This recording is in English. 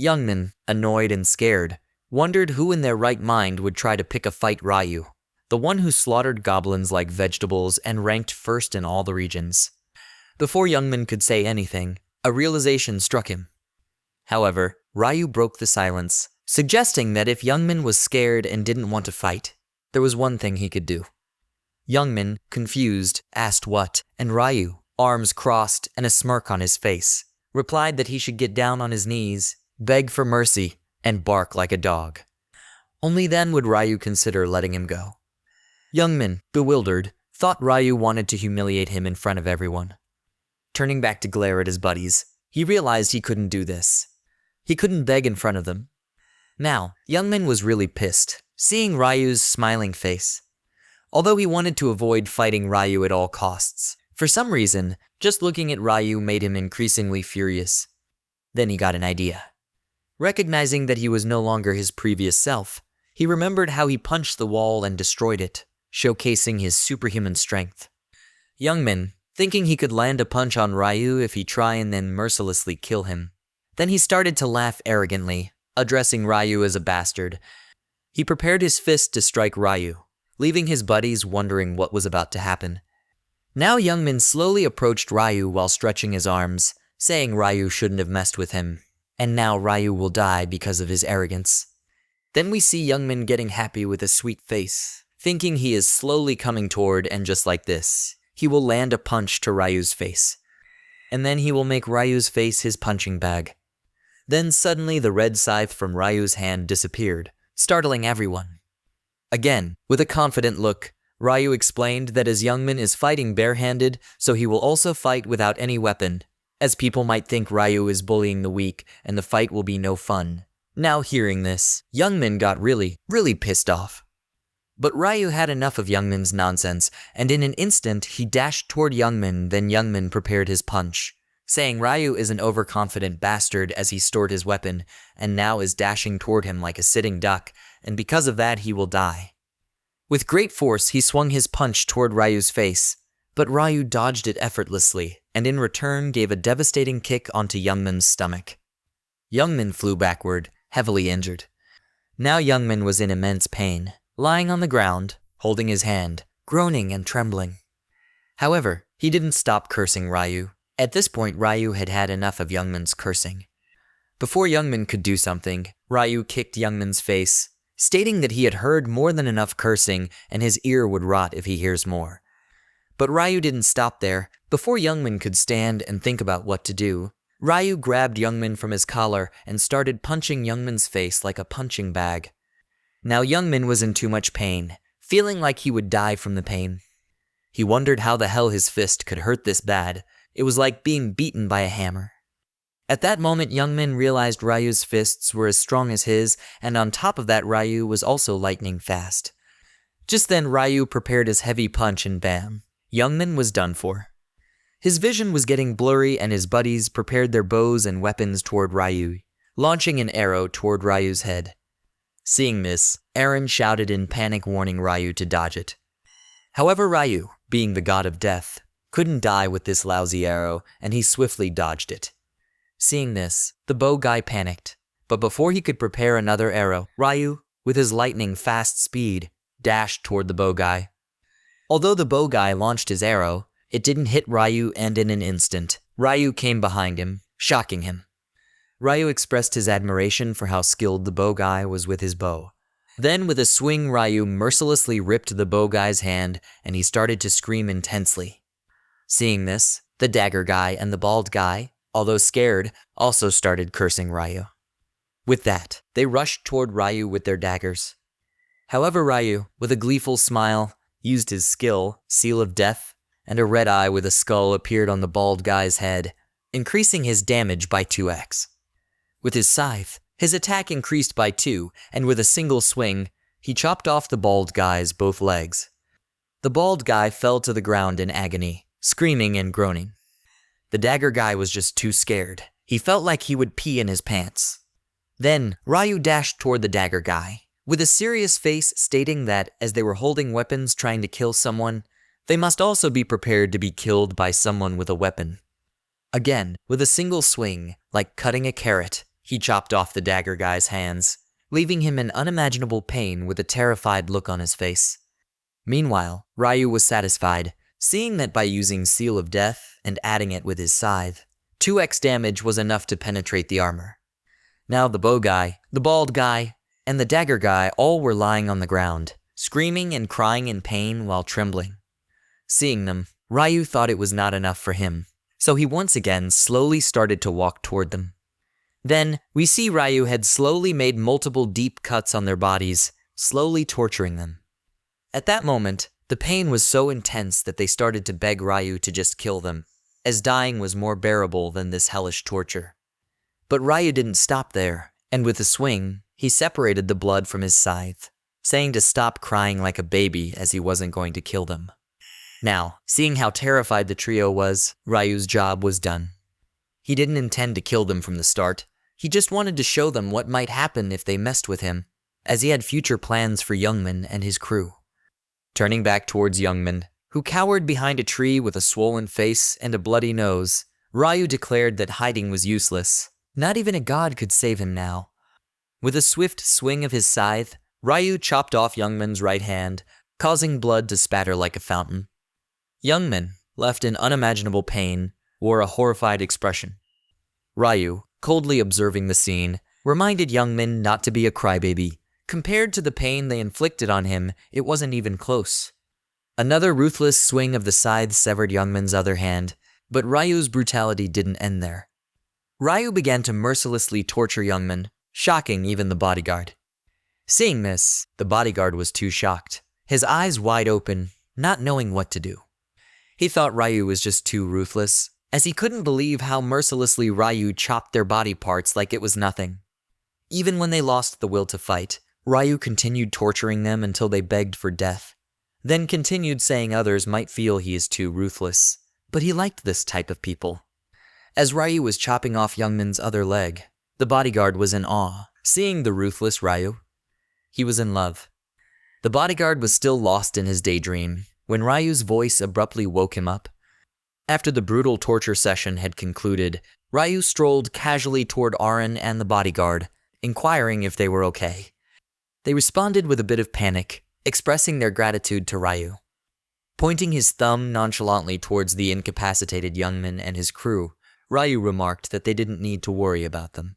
Youngman, annoyed and scared, wondered who in their right mind would try to pick a fight Rayu, the one who slaughtered goblins like vegetables and ranked first in all the regions. Before Youngman could say anything, a realization struck him. However, Rayu broke the silence, suggesting that if Youngman was scared and didn't want to fight, there was one thing he could do. Youngman, confused, asked what, and Rayu, arms crossed and a smirk on his face, replied that he should get down on his knees, beg for mercy, and bark like a dog. Only then would Rayu consider letting him go. Youngman, bewildered, thought Rayu wanted to humiliate him in front of everyone. Turning back to glare at his buddies, he realized he couldn't do this. He couldn't beg in front of them. Now, Youngman was really pissed, seeing Ryu's smiling face. Although he wanted to avoid fighting Rayu at all costs, for some reason, just looking at Rayu made him increasingly furious. Then he got an idea. Recognizing that he was no longer his previous self, he remembered how he punched the wall and destroyed it, showcasing his superhuman strength. Youngman, thinking he could land a punch on Rayu if he tried and then mercilessly kill him. Then he started to laugh arrogantly, addressing Rayu as a bastard. He prepared his fist to strike Rayu, leaving his buddies wondering what was about to happen. Now Youngman slowly approached Rayu while stretching his arms, saying Rayu shouldn't have messed with him, and now Rayu will die because of his arrogance. Then we see Youngman getting happy with a sweet face, thinking he is slowly coming toward, and just like this, he will land a punch to Ryu's face. And then he will make Ryu's face his punching bag. Then suddenly the red scythe from Ryu's hand disappeared, startling everyone. Again, with a confident look, Rayu explained that as Youngman is fighting barehanded, so he will also fight without any weapon, as people might think Rayu is bullying the weak and the fight will be no fun. Now hearing this, Youngman got really pissed off. But Rayu had enough of Youngman's nonsense, and in an instant he dashed toward Youngman. Then Youngman prepared his punch, saying Rayu is an overconfident bastard as he stored his weapon, and now is dashing toward him like a sitting duck, and because of that he will die. With great force he swung his punch toward Ryu's face, but Rayu dodged it effortlessly, and in return gave a devastating kick onto Youngman's stomach. Youngman flew backward, heavily injured. Now Youngman was in immense pain, lying on the ground, holding his hand, groaning and trembling. However, he didn't stop cursing Rayu. At this point, Rayu had had enough of Youngman's cursing. Before Youngman could do something, Rayu kicked Youngman's face, stating that he had heard more than enough cursing and his ear would rot if he hears more. But Rayu didn't stop there. Before Youngman could stand and think about what to do, Rayu grabbed Youngman from his collar and started punching Youngman's face like a punching bag. Now Youngman was in too much pain, feeling like he would die from the pain. He wondered how the hell his fist could hurt this bad. It was like being beaten by a hammer. At that moment, Youngman realized Ryu's fists were as strong as his, and on top of that, Rayu was also lightning fast. Just then, Rayu prepared his heavy punch and bam, Youngman was done for. His vision was getting blurry and his buddies prepared their bows and weapons toward Rayu, launching an arrow toward Ryu's head. Seeing this, Eren shouted in panic, warning Rayu to dodge it. However, Rayu, being the god of death, couldn't die with this lousy arrow, and he swiftly dodged it. Seeing this, the bow guy panicked, but before he could prepare another arrow, Rayu, with his lightning fast speed, dashed toward the bow guy. Although the bow guy launched his arrow, it didn't hit Rayu, and in an instant, Rayu came behind him, shocking him. Rayu expressed his admiration for how skilled the bow guy was with his bow. Then with a swing, Rayu mercilessly ripped the bow guy's hand, and he started to scream intensely. Seeing this, the dagger guy and the bald guy, although scared, also started cursing Rayu. With that, they rushed toward Rayu with their daggers. However, Rayu, with a gleeful smile, used his skill, Seal of Death, and a red eye with a skull appeared on the bald guy's head, increasing his damage by 2x. With his scythe, his attack increased by 2, and with a single swing, he chopped off the bald guy's both legs. The bald guy fell to the ground in agony, screaming and groaning. The dagger guy was just too scared. He felt like he would pee in his pants. Then, Rayu dashed toward the dagger guy, with a serious face stating that, as they were holding weapons trying to kill someone, they must also be prepared to be killed by someone with a weapon. Again, with a single swing, like cutting a carrot, He chopped off the dagger guy's hands, leaving him in unimaginable pain with a terrified look on his face. Meanwhile, Rayu was satisfied, seeing that by using Seal of Death and adding it with his scythe, 2x damage was enough to penetrate the armor. Now the bow guy, the bald guy, and the dagger guy all were lying on the ground, screaming and crying in pain while trembling. Seeing them, Rayu thought it was not enough for him, so he once again slowly started to walk toward them. Then, we see Rayu had slowly made multiple deep cuts on their bodies, slowly torturing them. At that moment, the pain was so intense that they started to beg Rayu to just kill them, as dying was more bearable than this hellish torture. But Rayu didn't stop there, and with a swing, he separated the blood from his scythe, saying to stop crying like a baby as he wasn't going to kill them. Now, seeing how terrified the trio was, Rayu's job was done. He didn't intend to kill them from the start, he just wanted to show them what might happen if they messed with him, as he had future plans for Youngman and his crew. Turning back towards Youngman, who cowered behind a tree with a swollen face and a bloody nose, Rayu declared that hiding was useless. Not even a god could save him now. With a swift swing of his scythe, Rayu chopped off Youngman's right hand, causing blood to spatter like a fountain. Youngman, left in unimaginable pain, wore a horrified expression. Rayu, coldly observing the scene, reminded Youngman not to be a crybaby. Compared to the pain they inflicted on him, it wasn't even close. Another ruthless swing of the scythe severed Youngman's other hand, but Rayu's brutality didn't end there. Rayu began to mercilessly torture Youngman, shocking even the bodyguard. Seeing this, the bodyguard was too shocked, his eyes wide open, not knowing what to do. He thought Rayu was just too ruthless, as he couldn't believe how mercilessly Rayu chopped their body parts like it was nothing. Even when they lost the will to fight, Rayu continued torturing them until they begged for death, then continued saying others might feel he is too ruthless, but he liked this type of people. As Rayu was chopping off Youngman's other leg, the bodyguard was in awe, seeing the ruthless Rayu. He was in love. The bodyguard was still lost in his daydream when Rayu's voice abruptly woke him up. After the brutal torture session had concluded, Rayu strolled casually toward Aaron and the bodyguard, inquiring if they were okay. They responded with a bit of panic, expressing their gratitude to Rayu. Pointing his thumb nonchalantly towards the incapacitated Youngman and his crew, Rayu remarked that they didn't need to worry about them.